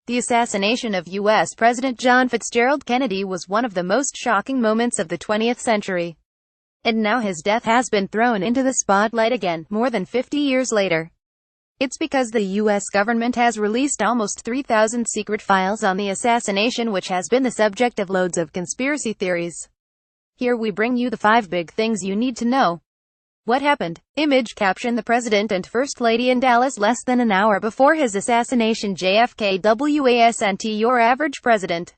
The assassination of U.S. President John Fitzgerald Kennedy was one of the most shocking moments of the 20th century. And now his death has been thrown into the spotlight again, more than 50 years later. It's because the U.S. government has released almost 3,000 secret files on the assassination, which has been the subject of loads of conspiracy theories. Here we bring you the 5 big things you need to know. What happened? Image caption: the President and First Lady in Dallas less than an hour before his assassination. JFK wasn't your average president.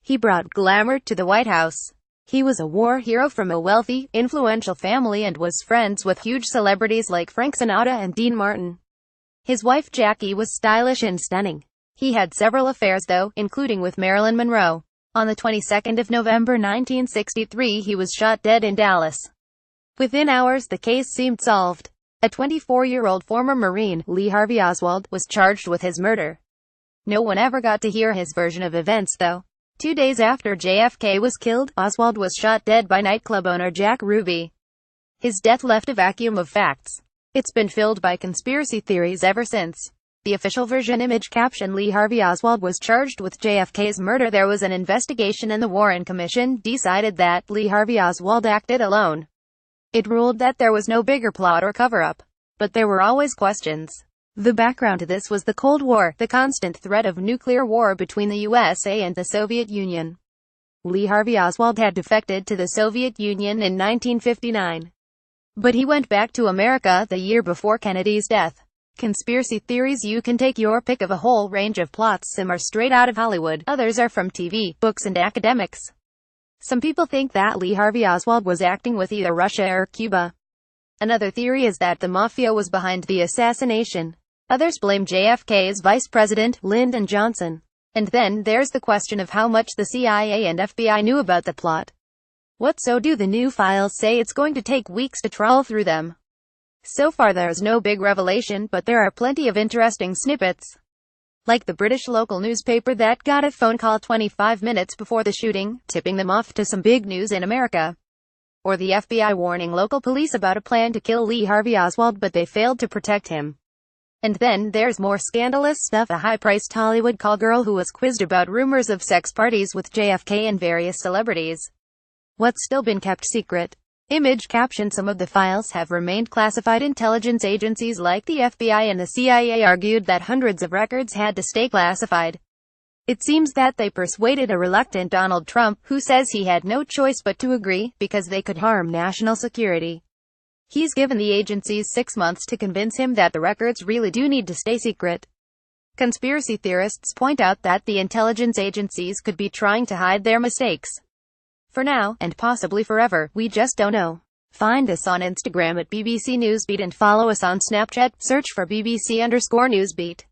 He brought glamour to the White House. He was a war hero from a wealthy, influential family and was friends with huge celebrities like Frank Sinatra and Dean Martin. His wife Jackie was stylish and stunning. He had several affairs though, including with Marilyn Monroe. On the 22nd of November 1963 he was shot dead in Dallas. Within hours the case seemed solved. A 24-year-old former Marine, Lee Harvey Oswald, was charged with his murder. No one ever got to hear his version of events though. 2 days after JFK was killed, Oswald was shot dead by nightclub owner Jack Ruby. His death left a vacuum of facts. It's been filled by conspiracy theories ever since. The official version: image caption: Lee Harvey Oswald was charged with JFK's murder. There was an investigation and the Warren Commission decided that Lee Harvey Oswald acted alone. It ruled that there was no bigger plot or cover-up. But there were always questions. The background to this was the Cold War, the constant threat of nuclear war between the USA and the Soviet Union. Lee Harvey Oswald had defected to the Soviet Union in 1959. But he went back to America the year before Kennedy's death. Conspiracy theories: you can take your pick of a whole range of plots. Some are straight out of Hollywood, others are from TV, books and academics. Some people think that Lee Harvey Oswald was acting with either Russia or Cuba. Another theory is that the mafia was behind the assassination. Others blame JFK's vice president, Lyndon Johnson. And then there's the question of how much the CIA and FBI knew about the plot. What so do the new files say? It's going to take weeks to trawl through them. So far there's no big revelation, but there are plenty of interesting snippets. Like the British local newspaper that got a phone call 25 minutes before the shooting, tipping them off to some big news in America. Or the FBI warning local police about a plan to kill Lee Harvey Oswald but they failed to protect him. And then there's more scandalous stuff: a high-priced Hollywood call girl who was quizzed about rumors of sex parties with JFK and various celebrities. What's still been kept secret? Image caption: some of the files have remained classified. Intelligence agencies like the FBI and the CIA argued that hundreds of records had to stay classified. It seems that they persuaded a reluctant Donald Trump, who says he had no choice but to agree, because they could harm national security. He's given the agencies 6 months to convince him that the records really do need to stay secret. Conspiracy theorists point out that the intelligence agencies could be trying to hide their mistakes. For now, and possibly forever, we just don't know. Find us on Instagram at BBC Newsbeat and follow us on Snapchat. Search for BBC_Newsbeat.